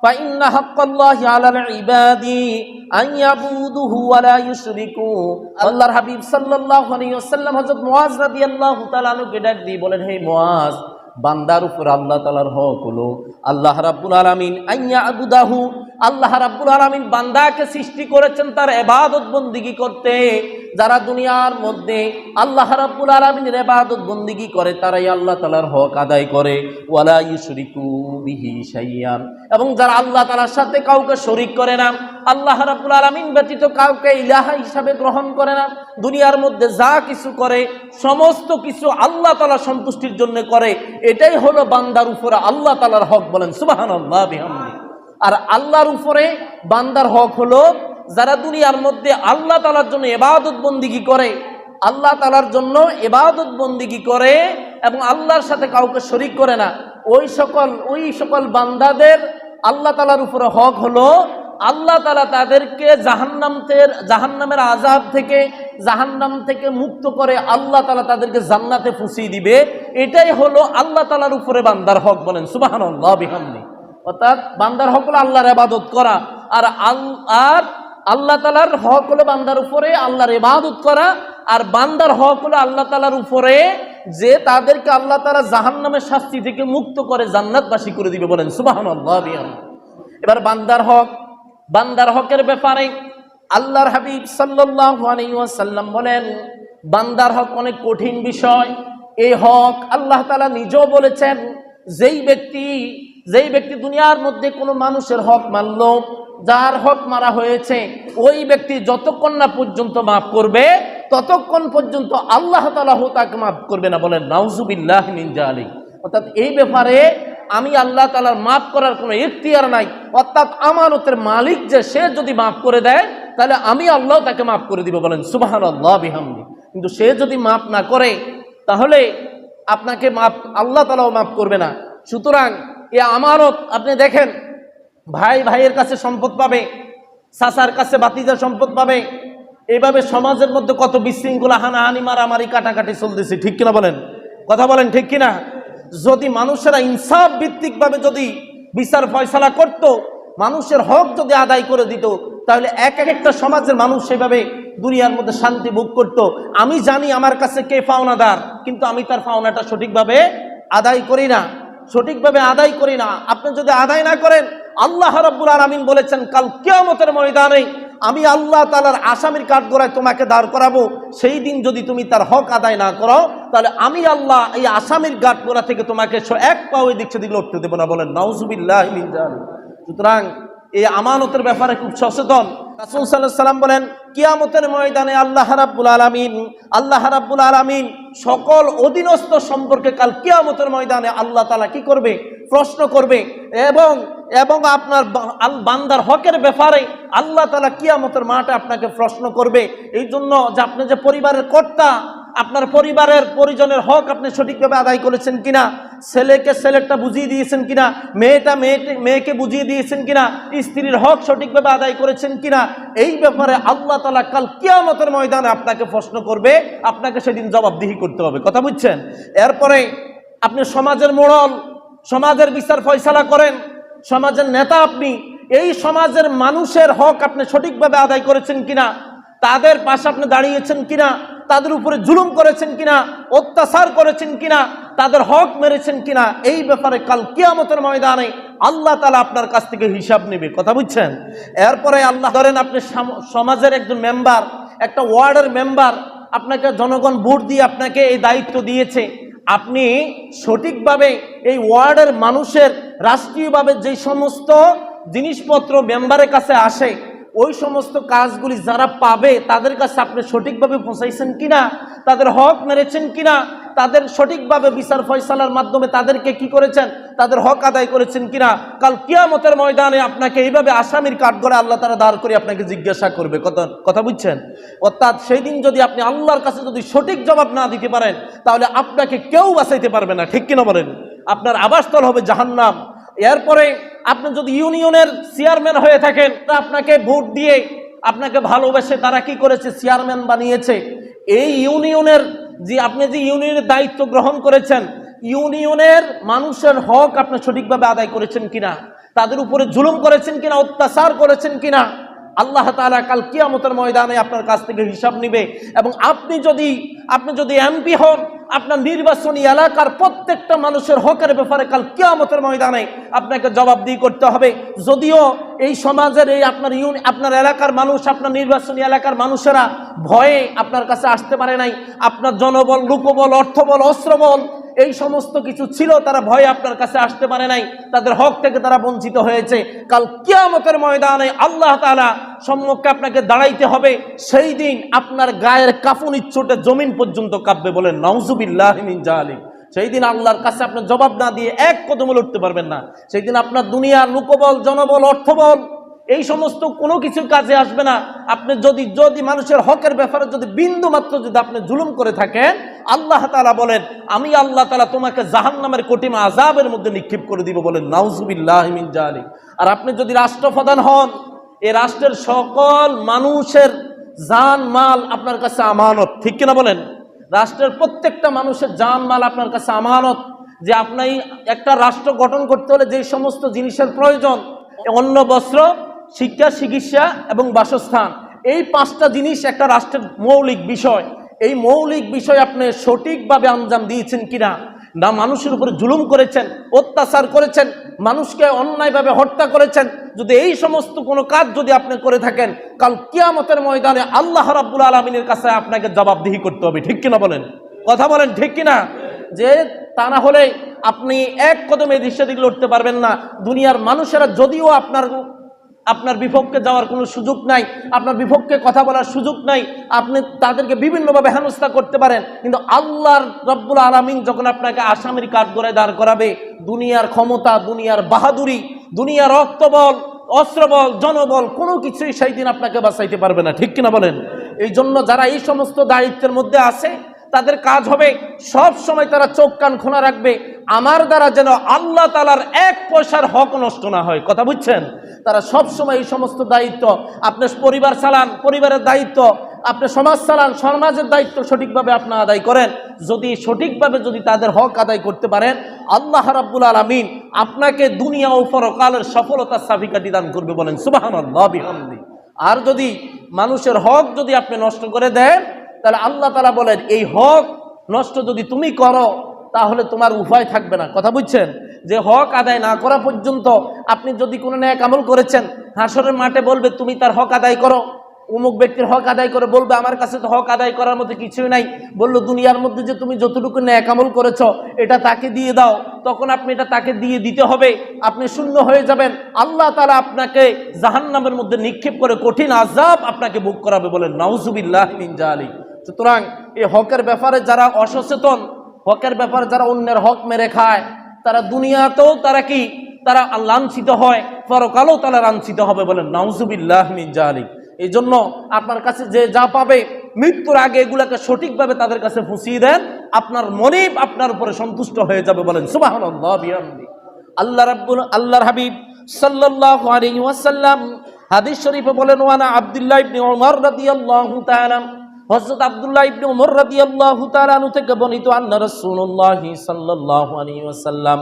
[SPEAKER 1] ফাইন্না হাক্কাল্লাহি আলাল ইবাদি আন ইয়াবুদুহু ওয়া লা ইউশরিকু। আল্লাহর হাবিব সাল্লাল্লাহু আলাইহি ওয়াসাল্লাম হযরত মুআয রাদিয়াল্লাহু তাআলা আনহুকে ডাক দিয়ে বলেন, হে মুআয, বান্দার উপর আল্লাহ তাআলার হক হলো আল্লাহ রাব্বুল আলামিন আন ইয়াবুদাহু, আল্লাহ রাব্বুল আলামিন বান্দাকে সৃষ্টি করেছেন তার ইবাদত বন্দেগী করতে। যারা দুনিয়ার মধ্যে আল্লাহ রাব্বুল আলামিনের ইবাদত বন্দেগী করে, তারাই আল্লাহ তাআলার হক আদায় করে। ওয়ালা ইউশরিকু বিহি শাইয়ান, এবং যারা আল্লাহ তাআলার সাথে কাউকে শরীক করে না, আল্লাহ রাব্বুল আলামিন ব্যতীত কাউকে ইলাহা হিসাবে গ্রহণ করে না, দুনিয়ার মধ্যে যা কিছু করে সমস্ত কিছু আল্লাহ তাআলা সন্তুষ্টির জন্য করে, এটাই হলো বান্দার উপরে আল্লাহ তাআলার হক, বলেন সুবহানাল্লাহ বিহামদিহি। আর আল্লাহর উপরে বান্দার হক হলো যারা দুনিয়ার মধ্যে আল্লাহ তাআলার জন্য ইবাদত বন্দেগী করে, আল্লাহ তাআলার জন্য ইবাদত বন্দেগী করে এবং আল্লাহর সাথে কাউকে শরীক করে না, ওই সকল বান্দাদের আল্লাহ তাআলার উপরে হক হলো আল্লাহ তাআলা তাদেরকে জাহান্নামের আযাব থেকে, জাহান্নাম থেকে মুক্ত করে আল্লাহ তাআলা তাদেরকে জান্নাতে পৌঁছিয়ে দিবে। এটাই হলো আল্লাহ তাআলার উপরে বান্দার হক, বলেন সুবহানাল্লাহ বিহামদিহি। অর্থাৎ বান্দার হক হলো আল্লাহর ইবাদত করা, আর আল্লাহ তাআলার হক হলো বান্দার উপরে আল্লাহর ইবাদত করা, আর বান্দার হক হলো আল্লাহ তাআলার উপরে যে তাদেরকে আল্লাহ তাআলা জাহান্নামের শাস্তি থেকে মুক্ত করে জান্নাতবাসী করে দিবে, বলেন সুবহানাল্লাহ বিহামদিহি। এবার বান্দার হকের ব্যাপারে আল্লাহর হাবিব সাল্লাল্লাহু আলাইহি ওয়াসাল্লাম বলেন, বান্দার হক অনেক কঠিন বিষয়। এই হক আল্লাহ তাআলা নিজেও বলেছেন, যেই ব্যক্তি দুনিয়ার মধ্যে কোনো মানুষের হক মারল, যার হক মারা হয়েছে, ওই ব্যক্তি যতক্ষণ না পর্যন্ত মাফ করবে ততক্ষণ পর্যন্ত আল্লাহ তাআলা তাকে মাফ করবে না, বলেন নাউজুবিল্লাহি মিন যালিক। অর্থাৎ এই ব্যাপারে আমি আল্লাহ তাআলার মাফ করার কোনো ইখতিয়ার নাই। অর্থাৎ আমানতের মালিক যে, সে যদি মাফ করে দেয় তাহলে আমি আল্লাহ তাকে মাফ করে দিব, বলেন সুবহানাল্লাহ বিহামদিহি। কিন্তু সে যদি মাফ না করে তাহলে আপনাকে আল্লাহ তাআলাও মাফ করবে না। সুতরাং এই আমানত, আপনি দেখেন, ভাই ভাইয়ের কাছে সম্পদ পাবে, চাচার কাছে ভাতিজা সম্পদ পাবে, এইভাবে সমাজের মধ্যে কত বিশৃঙ্খলা, হানাহানি, মারামারি, কাটাকাটি চলতেছে, ঠিক কিনা বলেন? কথা বলেন, ঠিক কিনা? যদি মানুষেরা ইনসাফ ভিত্তিক ভাবে যদি বিচার ফয়সালা করত, মানুষের হক যদি আদায় করে দিত, তাহলে এক একটা সমাজের মানুষ সেভাবে দুনিয়ার মধ্যে শান্তি ভোগ করত। আমি জানি আমার কাছে কে পাওনাদার, কিন্তু আমি তার পাওনাটা সঠিকভাবে আদায় করি না। আপনি যদি আদায় না করেন, আল্লাহ রাব্বুল আলামিন বলেছেন, কাল কিয়ামতের ময়দানে আমি আল্লাহ তাআলার আসামির কাঠগড়ায় তোমাকে দাঁড় করাবো। সেই দিন যদি তুমি তার হক আদায় না করো, তাহলে আমি আল্লাহ এই আসামির কাঠগড়া থেকে তোমাকে এক পাও এদিক সেদিক লড়তে দেবো না, বলেন নাউজুবিল্লাহি মিন যালিক। সুতরাং এই আমানতের ব্যাপারে খুব সচেতন। রাসূল সাল্লাল্লাহু আলাইহি ওয়াসাল্লাম বলেন, কিয়ামতের ময়দানে আল্লাহ রাব্বুল আলামিন সকল অধীনস্থ সম্পর্কে কাল কিয়ামতের ময়দানে আল্লাহ তাআলা কি করবে? প্রশ্ন করবে। এবং আপনার বান্দার হকের ব্যাপারে আল্লাহ তাআলা কিয়ামতের মাঠে আপনাকে প্রশ্ন করবে। এই জন্য যে আপনি যে পরিবারের কর্তা, আপনার পরিবারের পরিজনের হক আপনি সঠিকভাবে আদায় করেছেন কিনা, ছেলেকে ছেলেরটা বুঝিয়ে দিয়েছেন কিনা, মেয়েকে বুঝিয়ে দিয়েছেন কিনা, স্ত্রীর হক সঠিকভাবে আদায় করেছেন কিনা, এই ব্যাপারে আল্লাহ তাআলা কাল কিয়ামতের ময়দানে আপনাকে প্রশ্ন করবে। আপনাকে সেদিন জবাবদিহি করতে হবে, কথা বুঝছেন? এরপরে আপনি সমাজের মোড়ল, সমাজের বিচার ফয়সালা করেন, সমাজের নেতা আপনি, এই সমাজের মানুষের হক আপনি সঠিকভাবে আদায় করেছেন কিনা, তাদের পাশে আপনি দাঁড়িয়েছেন কিনা, তাদের উপরে জুলুম করেছেন কিনা, অত্যাচার করেছেন কিনা, তাদের হক মেরেছেন কিনা, এই ব্যাপারে কাল কিয়ামতের ময়দানে আল্লাহ তাআলা আপনার কাছ থেকে হিসাব নেবে। কথা বুঝছেন? এরপরে আল্লাহ ধরেন আপনি সমাজের একজন মেম্বার, একটা ওয়ার্ডের মেম্বার, আপনাকে জনগণ ভোট দিয়ে আপনাকে এই দায়িত্ব দিয়েছে। আপনি সঠিকভাবে এই ওয়ার্ডের মানুষের রাষ্ট্রীয়ভাবে যে সমস্ত জিনিসপত্র মেম্বারের কাছে আসে, ওই সমস্ত কাজগুলি যারা পাবে তাদের কাছে আপনি সঠিকভাবে পৌঁছাইছেন কিনা, তাদের হক মেরেছেন কিনা, তাদের সঠিকভাবে বিচার ফয়সালার মাধ্যমে তাদেরকে কি করেছেন, তাদের হক আদায় করেছেন কিনা, কাল কিয়ামতের ময়দানে আপনাকে এইভাবে আসামির কাঠগড়ায় আল্লাহ তাআলা দাঁড় করে আপনাকে জিজ্ঞাসা করবে। কথা বুঝছেন? অর্থাৎ সেই দিন যদি আপনি আল্লাহর কাছে যদি সঠিক জবাব না দিতে পারেন, তাহলে আপনাকে কেউ বাঁচাইতে পারবে না। ঠিক কিনা বলেন? আপনার আবাসস্থল হবে জাহান্নাম। এরপরে আপনি যদি ইউনিয়নের চেয়ারম্যান হয়ে থাকেন, আপনাকে ভোট দিয়ে আপনাকে ভালোবেসে তারা কি করেছে, চেয়ারম্যান বানিয়েছে। এই ইউনিয়নের যে আপনি যে ইউনিয়নের দায়িত্ব গ্রহণ করেছেন, ইউনিয়নের মানুষের হক আপনি সঠিকভাবে আদায় করেছেন কিনা, তাদের উপরে জুলুম করেছেন কিনা, অত্যাচার করেছেন কিনা, আল্লাহ তাআলা কাল কিয়ামতের ময়দানে আপনার কাছ থেকে হিসাব নেবে। এবং আপনি যদি এমপি হন, আপনার নির্বাচনী এলাকার প্রত্যেকটা মানুষের হকের ব্যাপারে কাল কিয়ামতের ময়দানে আপনাকে জবাবদিহি করতে হবে। যদিও এই সমাজের এই আপনার এলাকার মানুষ, আপনার নির্বাচনী এলাকার মানুষেরা ভয়ে আপনার কাছে আসতে পারে নাই, আপনার জনবল, লোকবল, অর্থবল, অস্ত্রবল এই সমস্ত কিছু ছিল, তারা ভয়ে আপনার কাছে আসতে পারে নাই, তাদের হক থেকে তারা বঞ্চিত হয়েছে। কাল কিয়ামতের ময়দানে আল্লাহ তাআলা সম্মুখে আপনাকে দাঁড়াইতে হবে। সেই দিন আপনার গায়ের কাফনি চোটে জমিন পর্যন্ত কাঁপবে। বলেন নাউজুবিল্লাহি মিন জালিক। সেই দিন আল্লাহর কাছে আপনি জবাব না দিয়ে এক কদম উঠতে পারবেন না। সেই দিন আপনার দুনিয়ার লোকবল, জনবল, অর্থবল এই সমস্ত কোনো কিছু কাজে আসবে না। আপনি যদি মানুষের হকের ব্যাপারে যদি বিন্দু মাত্র যদি আপনি জুলুম করে থাকেন, আল্লাহ তাআলা বলেন আমি আল্লাহ তাআলা তোমাকে জাহান্নামের কঠিন আযাবের মধ্যে নিক্ষেপ করে দিব। বলেন নাউজুবিল্লাহি মিন জালিক। আর আপনি যদি রাষ্ট্রপ্রধান হন, এই রাষ্ট্রের সকল মানুষের জান মাল আপনার কাছে আমানত। ঠিক কিনা বলেন? রাষ্ট্রের প্রত্যেকটা মানুষের জান মাল আপনার কাছে আমানত। যে আপনি একটা রাষ্ট্র গঠন করতে হলে যে সমস্ত জিনিসের প্রয়োজন, অন্ন, বস্ত্র, শিক্ষা, চিকিৎসা এবং বাসস্থান, এই পাঁচটা জিনিস একটা রাষ্ট্রের মৌলিক বিষয়। এই মৌলিক বিষয় আপনি সঠিকভাবে আঞ্জাম দিয়েছেন কিনা, না মানুষের উপরে জুলুম করেছেন, অত্যাচার করেছেন, মানুষকে অন্যায়ভাবে হত্যা করেছেন, যদি এই সমস্ত কোনো কাজ যদি আপনি করে থাকেন, কাল কিয়ামতের ময়দানে আল্লাহ রাব্বুল আলামিনের কাছে আপনাকে জবাবদিহি করতে হবে। ঠিক কিনা বলেন? কথা বলেন ঠিক কিনা? যে তা না হলে আপনি এক কদমে দৃশ্যে দিকে লড়তে পারবেন না। দুনিয়ার মানুষেরা যদিও আপনার বিপক্ষে যাওয়ার কোনো সুযোগ নাই, আপনার বিপক্ষে কথা বলার সুযোগ নাই, আপনি তাদেরকে বিভিন্নভাবে হেনস্থা করতে পারেন, কিন্তু আল্লাহর রব্বুল আলামিন যখন আপনাকে আসামির কাঠগড়ায় দাঁড় করাবে, দুনিয়ার ক্ষমতা, দুনিয়ার বাহাদুরি, দুনিয়ার রক্তবল, অস্ত্রবল, জনবল কোনো কিছুই সেই দিন আপনাকে বাঁচাইতে পারবে না। ঠিক কিনা বলেন? এই জন্য যারা এই সমস্ত দায়িত্বের মধ্যে আছে, তাদের কাজ হবে সব সময় তারা চোখ কান খোলা রাখবে, আমার দ্বারা যেন আল্লাহ তাআলার এক পয়সার হক নষ্ট না হয়। কথা বুঝছেন? তারা সব সময় এই সমস্ত দায়িত্ব, আপনি পরিবার চালান, পরিবারের দায়িত্ব, আপনি সমাজ চালান, সমাজের দায়িত্ব সঠিকভাবে আপনি আদায় করেন। যদি সঠিকভাবে যদি তাদের হক আদায় করতে পারেন, আল্লাহ রাব্বুল আলামিন আপনাকে দুনিয়া ও পরকালের সফলতার চাবিকাঠি দান করবে। বলেন সুবহানাল্লাহ বিহামদি। আর যদি মানুষের হক যদি আপনি নষ্ট করে দেন, তাহলে আল্লাহ তাআলা বলেন এই হক নষ্ট যদি তুমি করো, তাহলে তোমার উপায় থাকবে না। কথা বুঝছেন? যে হক আদায় না করা পর্যন্ত আপনি যদি কোনো নেক আমল করেছেন, হাসরের মাঠে বলবে তুমি তার হক আদায় করো, অমুক ব্যক্তির হক আদায় করে, বলবে আমার কাছে তো হক আদায় করার মতো কিছুই নাই। বললো দুনিয়ার মধ্যে যে তুমি যতটুকু নেক আমল করেছো এটা তাকে দিয়ে দাও, তখন আপনি এটা তাকে দিয়ে দিতে হবে, আপনি শূন্য হয়ে যাবেন। আল্লাহ তাআলা আপনাকে জাহান্নামের মধ্যে নিক্ষেপ করে কঠিন আযাব আপনাকে ভোগ করাবে। বলেন নাউজুবিল্লাহি মিন জালিক। সুতরাং এই হকের ব্যাপারে যারা অসচেতন, হকের ব্যাপারে যারা অন্যের হক মেরে খায়, তারা দুনিয়াতেও তারা লাঞ্ছিত হয়, পরকালেও তারা লাঞ্ছিত হবে। বলেন নাউজুবিল্লাহি মিন জালিক। এই জন্য আপনার কাছে যে যা পাবে, মৃত্যুর আগে এগুলাকে সঠিকভাবে তাদের কাছে পৌঁছিয়ে দেন, আপনার মনিব আপনার উপরে সন্তুষ্ট হয়ে যাবে। বলেন সুবহানাল্লাহ বিহামদি। আল্লাহর হাবিব সাল্লাল্লাহু আলাইহি ওয়াসাল্লাম হাদিস শরীফে বলেন, ওয়ানা আব্দুল্লাহ ইবনে ওমর রাদিয়াল্লাহু তাআলা, হযরত আব্দুল্লাহ ইবনে ওমর রাদিয়াল্লাহু তাআলা আনহু থেকে বর্ণিত, আন্না রাসূলুল্লাহ সাল্লাল্লাহু আলাইহি ওয়াসাল্লাম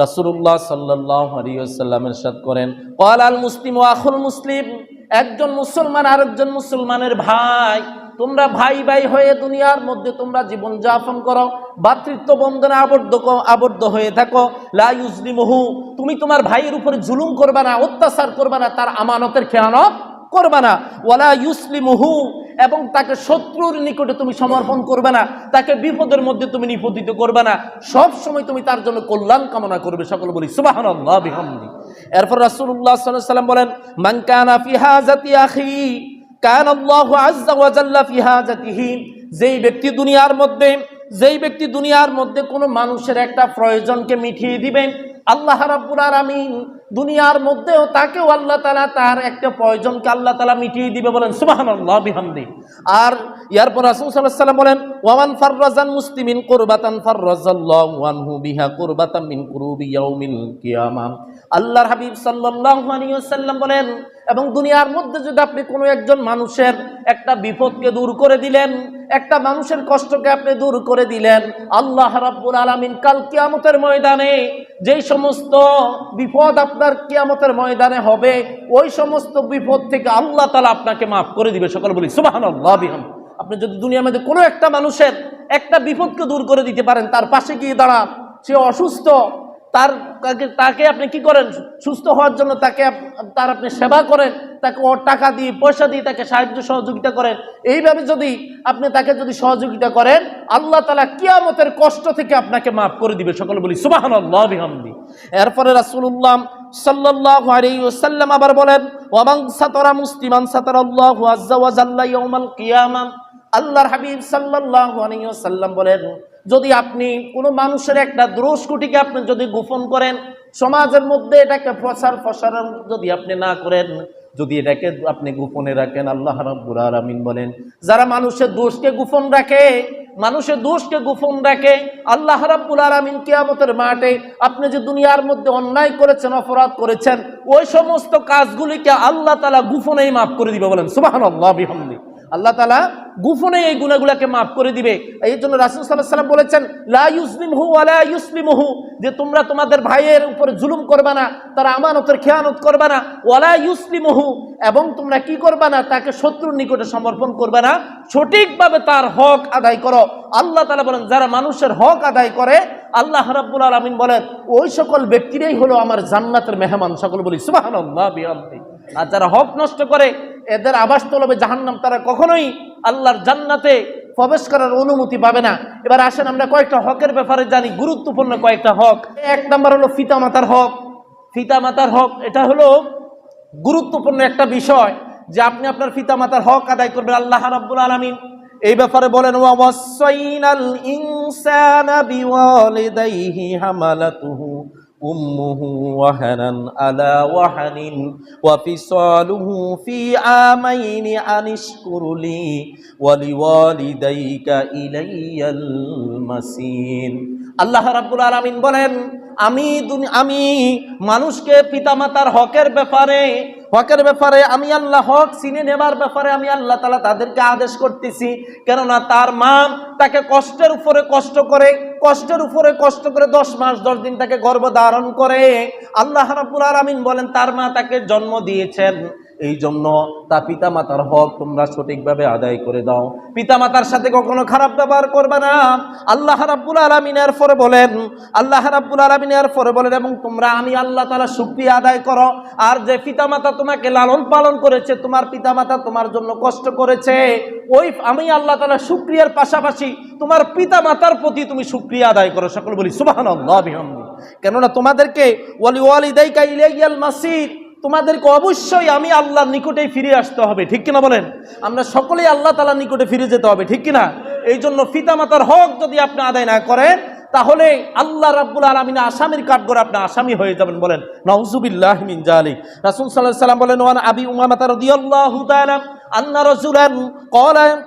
[SPEAKER 1] রাসূলুল্লাহ সাল্লাল্লাহু আলাইহি ওয়াসাল্লাম ইরশাদ করেন, ক্বালাল মুসলিমু আখুল মুসলিম, একজন মুসলমান আরেকজন মুসলমানের ভাই। তোমরা ভাই ভাই হয়ে দুনিয়ার মধ্যে তোমরা জীবন যাপন করো, ভাতৃত্ব বন্ধনে আবদ্ধ হয়ে থাকো। লা ইউজলিমুহু, তুমি তোমার ভাইয়ের উপরে জুলুম করবা না, অত্যাচার করবা না, তার আমানতের খেয়ানত করবা না। ওয়ালা ইউসলিমুহু, এবং তাকে শত্রুর নিকটে তুমি সমর্পণ করবে না, তাকে বিপদের মধ্যে তুমি নিপতিত করবে না, সব সময় তুমি তার জন্য কল্যাণ কামনা করবে। সকল বলি সুবহানাল্লাহ বিহামদি। এরপর রাসূলুল্লাহ সাল্লাল্লাহু আলাইহি ওয়াসাল্লাম বলেন, মান কানা ফি হাজাতি আখি কানা আল্লাহু আযজা ওয়া জাল্লা ফি হাজাতিহি, যেই ব্যক্তি দুনিয়ার মধ্যে কোনো মানুষের একটা প্রয়োজনকে মিটিয়ে দিবেন, আল্লাহ রাব্বুল আলামিন দুনিয়ার মধ্যেও তাকেও আল্লাহ তাআলা তার একটা প্রয়োজনকে আল্লাহ তাআলা মিটিয়ে দিবে। বলেন সুবহানাল্লাহ বিহামদি। আর এরপর রাসূল সাল্লাল্লাহু আলাইহি ওয়াসাল্লাম বলেন, ওয়ামান ফাররাজান মুসলিমিন কুরবাতান ফাররাজাল্লাহু আনহু বিহা কুরবাতান মিন কুরুবি ইয়াউমিল কিয়ামাহ। আল্লাহর হাবিব সাল্লাল্লাহু আলাইহি ওয়াসাল্লাম বলেন, এবং দুনিয়ার মধ্যে যদি আপনি কোনো একজন মানুষের একটা বিপদকে দূর করে দিলেন, একটা মানুষের কষ্টকে আপনি দূর করে দিলেন, আল্লাহ রাব্বুল আলামিন কাল কিয়ামতের ময়দানে যেই সমস্ত বিপদ আপনার কিয়ামতের ময়দানে হবে, ওই সমস্ত বিপদ থেকে আল্লাহ তাআলা আপনাকে মাফ করে দিবে। সকল বলি সুবহানাল্লাহ বিহামদি। আপনি যদি দুনিয়ার মধ্যে কোনো একটা মানুষের একটা বিপদকে দূর করে দিতে পারেন, তার পাশে গিয়ে দাঁড়ান, সে অসুস্থ, তাকে আপনি কি করেন, সুস্থ হওয়ার জন্য তার আপনি সেবা করেন, তাকে টাকা দিয়ে পয়সা দিয়ে তাকে সাহায্য সহযোগিতা করেন, এইভাবে যদি আপনি তাকে সহযোগিতা করেন, আল্লাহ তাআলা কিয়ামতের কষ্ট থেকে আপনাকে মাফ করে দিবে। সকলে বলি সুবহানাল্লাহ বিহামদি। এরপরে রাসূলুল্লাহ সাল্লাল্লাহু আলাইহি ওয়াসাল্লাম আবার বলেন, ওয়ামান সাতারা মুসলিমান সাতারাল্লাহু আযজা ওয়া জাল্লা ইয়াউমাল কিয়ামাহ। আল্লাহর হাবিব সাল্লাল্লাহু আলাইহি ওয়াসাল্লাম বলেন, যদি আপনি কোনো মানুষের একটা দোষ ত্রুটিকে আপনি যদি গোপন করেন, সমাজের মধ্যে এটাকে প্রসারণ যদি আপনি না করেন, যদি এটাকে আপনি গোপনে রাখেন, আল্লাহ রাব্বুল আলামিন বলেন, যারা মানুষের দোষকে গোপন রাখে, আল্লাহ রাব্বুল আলামিন কিয়ামতের মাঠে আপনি যে দুনিয়ার মধ্যে অন্যায় করেছেন, অপরাধ করেছেন, ওই সমস্ত কাজগুলিকে আল্লাহ তাআলা গোপনেই মাফ করে দিবে। বলেন সুবহানাল্লাহ বিহামদি। আল্লাহ তাআলা গোপনে এই গুনাহগুলোকে মাফ করে দিবে। এই জন্য রাসূল সাল্লাল্লাহু আলাইহি ওয়াসাল্লাম বলেছেন, লা ইউসলিমহু ওয়া লা ইউসলিমুহু, যে তোমরা তোমাদের ভাইয়ের উপরে জুলুম করবে না, তার আমানতের খেয়ানত করবে না, ওয়া লা ইউসলিমুহু, এবং তোমরা কি করবে না, তাকে শত্রুর নিকটে সমর্পণ করবে না, সঠিকভাবে তার হক আদায় করো। আল্লাহ তাআলা বলেন, যারা মানুষের হক আদায় করে, আল্লাহ রাব্বুল আলামিন বলেন, ওই সকল ব্যক্তিরাই হলো আমার জান্নাতের মেহমান। সকল বলি সুবহানাল্লাহ বিহামদি। আর যারা হক নষ্ট করে, এদের আবাসস্থল হবে জাহান্নাম, তারা কখনোই আল্লাহর জান্নাতে প্রবেশ করার অনুমতি পাবে না। এবার আসেন আমরা কয়েকটা হকের ব্যাপারে জানি, গুরুত্বপূর্ণ কয়েকটা হক। এক নাম্বার হলো পিতামাতার হক। পিতামাতার হক, এটা হলো গুরুত্বপূর্ণ একটা বিষয় যে আপনি আপনার পিতামাতার হক আদায় করবেন। আল্লাহ রাব্বুল আলামিন এই ব্যাপারে বলেন, ওয়া ওয়াসাইনাল ইনসানা বিওয়ালিদাইহি হামালাতুহু উম্মুহু ওয়াহানান আলা ওয়াহানিন ওয়া ফিসালুহু ফি আমাইনি আনিশকুরলি ওয়া লিওয়ালিদাইকা ইলাইয়াল মাসির। আল্লাহ রাব্বুল আলামিন বলেন, আমি মানুষকে পিতামাতার হকের ব্যাপারে আমি আল্লাহ হক চিনে নেবার ব্যাপারে আমি আল্লাহ তাআলা তাদেরকে আদেশ করতেছি। কেননা তার মা তাকে কষ্টের উপরে কষ্ট করে 10 মাস 10 দিন তাকে গর্ভধারণ করে। আল্লাহ রাব্বুল আলামিন বলেন, তার মা তাকে জন্ম দিয়েছেন, এই জন্য তা পিতামাতার হক তোমরা সঠিকভাবে আদায় করে দাও। পিতামাতার সাথে কখনো খারাপ ব্যবহার করবে না। আল্লাহ রাব্বুল আলামিন এর পরে বলেন, এবং তোমরা আমি আল্লাহ তাআলা শুকরিয়া আদায় করো। আর যে পিতামাতা তোমাকে লালন পালন করেছে, তোমার পিতামাতা তোমার জন্য কষ্ট করেছে, ওই আমি আল্লাহ তাআলা শুকরিয়ার পাশাপাশি তোমার পিতামাতার প্রতি তুমি শুকরিয়া আদায় করো। সকল বলি সুবহানাল্লাহ বিহামদি। কেননা তোমাদেরকে ওয়ালিদাইকা ইলাইয়াল মাসির, তোমাদেরকে অবশ্যই আমি আল্লাহর নিকটেই ফিরে আসতে হবে। ঠিক কিনা বলেন? আমরা সকলেই আল্লাহ তাআলার নিকটে ফিরে যেতে হবে। ঠিক কিনা? এই জন্য পিতামাতার হক যদি আপনি আদায় না করেন, তাহলে আল্লাহ রাব্বুল আলামিন আসামির কাঠগড়ে আপনি আসামি হয়ে যাবেন। বলেন নাউযুবিল্লাহি মিন যালিক। রাসূল সাল্লাল্লাহু আলাইহি ওয়াসাল্লাম বলেন, ওয়ান আবি উমামা রাদিয়াল্লাহু তাআলা আন্না রাসূলান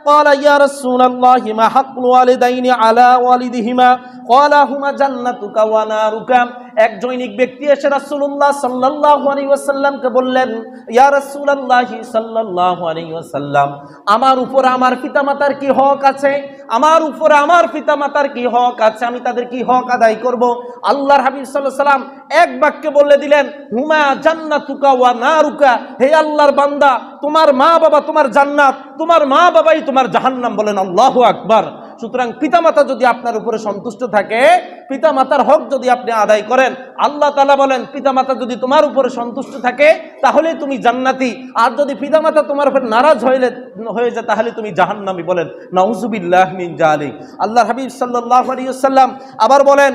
[SPEAKER 1] ক্বালা ইয়া রাসূলাল্লাহি মা হাক্কুল ওয়ালিদাইনি আলা ওয়ালিদিহিমা ক্বালা হুমা জান্নাতুকা ওয়া নারুকা। এক জৈনিক ব্যক্তি এসে রাসূলুল্লাহ সাল্লাল্লাহু আলাইহি ওয়াসাল্লামকে বললেন, ইয়া রাসূলুল্লাহি সাল্লাল্লাহু আলাইহি ওয়াসাল্লাম, আমার উপর আমার পিতামাতার কি হক আছে? আমার উপর আমার পিতামাতার কি হক আছে? আমি তাদের কি হক আদায় করব? আল্লাহর হাবিব সাল্লাল্লাহু আলাইহি ওয়াসাল্লাম এক বাক্যে বলে দিলেন, হুমা জান্নাতুকা ওয়া নারুকা। হে আল্লাহর বান্দা, তোমার মা বাবা তোমার জান্নাত, তোমার মা বাবাই তোমার জাহান্নাম। বলেন আল্লাহু আকবার। সুতরাং পিতামাতা যদি আপনার উপরে সন্তুষ্ট থাকে, পিতামাতার হক যদি আপনি আদায় করেন, আল্লাহ তাআলা বলেন পিতামাতা যদি তোমার উপরে সন্তুষ্ট থাকে তাহলে তুমি জান্নাতি, আর যদি পিতামাতা তোমার উপর নারাজ হয়ে যায় তাহলে তুমি জাহান্নামী। বলেন নাউযুবিল্লাহি মিন যালিক। আল্লাহর হাবিব সাল্লাল্লাহু আলাইহি ওয়াসাল্লাম আবার বলেন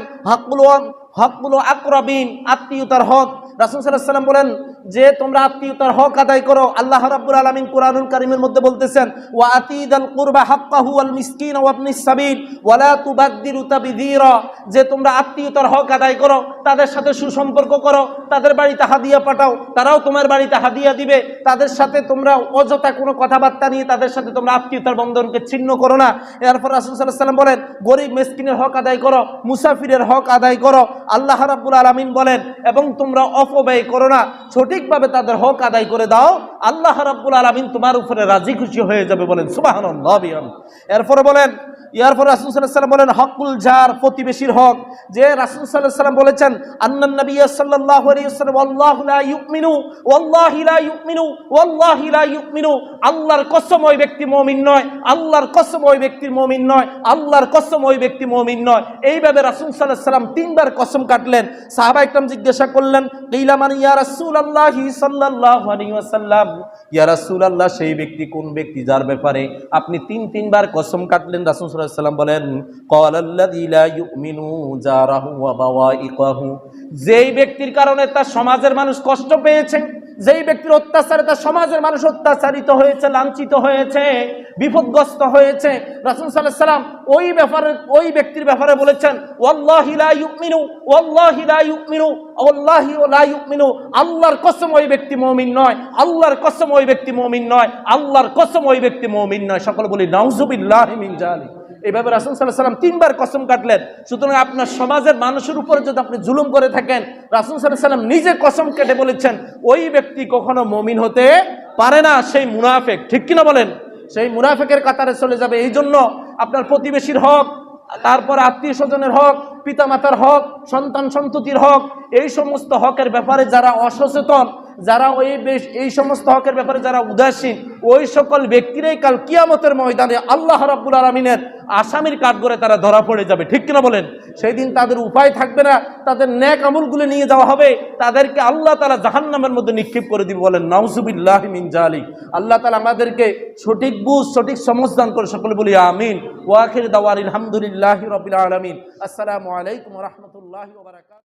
[SPEAKER 1] হকুল আকরাবিন, আত্মীয়তার হক। রাসূল সাল্লাল্লাহু আলাইহি ওয়াসাল্লাম বলেন যে তোমরা আত্মীয়তার হক আদায় করো। আল্লাহ রাব্বুল আলামিন কুরআনুল কারীমের মধ্যে বলতেছেন, ওয়া আতিদাল কুরবা হাক্কাহু ওয়াল মিসকিন ওয়া ইবনিস সাবিল ওয়া লা তুবাদদিরু তাবযীরা। যে তোমরা আত্মীয়তার হক আদায় করো, তাদের সাথে সুসম্পর্ক করো, তাদের বাড়িতে হাদিয়া পাঠাও, তারাও তোমার বাড়িতে হাদিয়া দিবে। তাদের সাথে তোমরা অযথা কোনো কথাবার্তা নিয়ে তাদের সাথে তোমরা আত্মীয়তার বন্ধনকে ছিন্ন করো না। এরপর রাসূল সাল্লাল্লাহু আলাইহি ওয়াসাল্লাম বলেন গরীব মিসকিনের হক আদায় করো, মুসাফিরের হক আদায় করো। আল্লাহ রাব্বুল আলামিন বলেন এবং তোমরা অপব্যয় করো না, সঠিকভাবে তাদের হক আদায় করে দাও, আল্লাহ রাব্বুল আলামিন তোমার উপরে রাজি খুশি হয়ে যাবে। বলেন সুবহানাল্লাহ। এরপরে বলেন রাসূল সাল্লাল্লাহু আলাইহি ওয়াসাল্লাম বলেন হকুল জার, প্রতিবেশীর হক। যে রাসূল সাল্লাল্লাহু আলাইহি ওয়াসাল্লাম বলেছেন, আন্নান নবী সাল্লাল্লাহু আলাইহি ওয়াসাল্লাম ওয়াল্লাহু লা ইউমিনু ওয়াল্লাহি লা ইউমিনু ওয়াল্লাহি লা ইউমিনু। আল্লাহর কসম ওই ব্যক্তি মুমিন নয়, আল্লাহর কসম ওই ব্যক্তি মুমিন নয়, আল্লাহর কসম ওই ব্যক্তি মুমিন নয়। এইভাবে রাসূল সাল্লাল্লাহু আলাইহি ওয়াসাল্লাম তিনবার কসম কাটলেন। সাহাবায়ে কেরাম জিজ্ঞাসা করলেন, কিলা মান ইয়া রাসূলুল্লাহি সাল্লাল্লাহু আলাইহি ওয়াসাল্লাম, ইয়া রাসূলুল্লাহ সেই ব্যক্তি কোন ব্যক্তি যার ব্যাপারে আপনি তিনবার কসম কাটলেন? রাসূল সাল্লাল্লাহু আলাইহি ওয়াসাল্লাম বলেন, ক্বালাল্লাযী লা ইউমিনু জারাহু ওয়া বাওয়াইকাহু। যেই ব্যক্তির কারণে তার সমাজের মানুষ কষ্ট পেয়েছে, যেই ব্যক্তির অত্যাচারে তার সমাজের মানুষ অত্যাচারিত হয়েছে, লাঞ্ছিত হয়েছে, বিপদগ্রস্ত হয়েছে, রাসূল সাল্লাল্লাহু আলাইহি ওয়াসাল্লাম ওই ব্যক্তির ব্যাপারে বলেছেন, ওয়াল্লাহি লা ইউমিনু ওয়াল্লাহি লা ইউমিনু ওয়াল্লাহি লা ইউমিনু। আল্লাহর কসম ওই ব্যক্তি মুমিন নয়, আল্লাহর কসম ওই ব্যক্তি মুমিন নয়, আল্লাহর কসম ওই ব্যক্তি মুমিন নয়। সকলে বলি নাউযুবিল্লাহি মিন যালিক। এইভাবে রাসূল সাল্লাল্লাহু আলাইহি ওয়াসাল্লাম তিনবার কসম কাটলেন। সুতরাং আপনার সমাজের মানুষের উপরে যদি আপনি জুলুম করে থাকেন, রাসূল সাল্লাল্লাহু আলাইহি ওয়াসাল্লাম নিজে কসম কেটে বলেছেন ওই ব্যক্তি কখনো মুমিন হতে পারে না, সেই মুনাফিক। ঠিক কিনা বলেন? সেই মুনাফিকের কাতারে চলে যাবে। এই জন্য আপনার প্রতিবেশীর হক, তারপর আত্মীয় স্বজনের হক, পিতামাতার হক, সন্তান সন্ততির হক, এই সমস্ত হকের ব্যাপারে যারা অসচেতন, যারা এই সমস্ত হকের ব্যাপারে যারা উদাসীন, ওই সকল ব্যক্তিরাই কাল কিয়ামতের ময়দানে আল্লাহ রাব্বুল আলামিনের আসামির কাঠগড়ে তারা ধরা পড়ে যাবে। ঠিক কিনা বলেন? সেই দিন তাদের উপায় থাকবে না, তাদের নেক আমলগুলো নিয়ে যাওয়া হবে, তাদেরকে আল্লাহ তাআলা জাহান্নামের মধ্যে নিক্ষেপ করে দিবে। বলেন নাউযুবিল্লাহি মিন যালিক। আল্লাহ তাআলা আমাদেরকে সঠিক বুঝ, সঠিক সমঝ দান করে। সকলে বলি আমিন। ওয়া আখির দাওয়ানিল হামদুলিল্লাহি রাব্বিল আলামিন। আসসালামু আলাইকুম ওয়া রাহমাতুল্লাহি ওয়া বারাকাতুহু।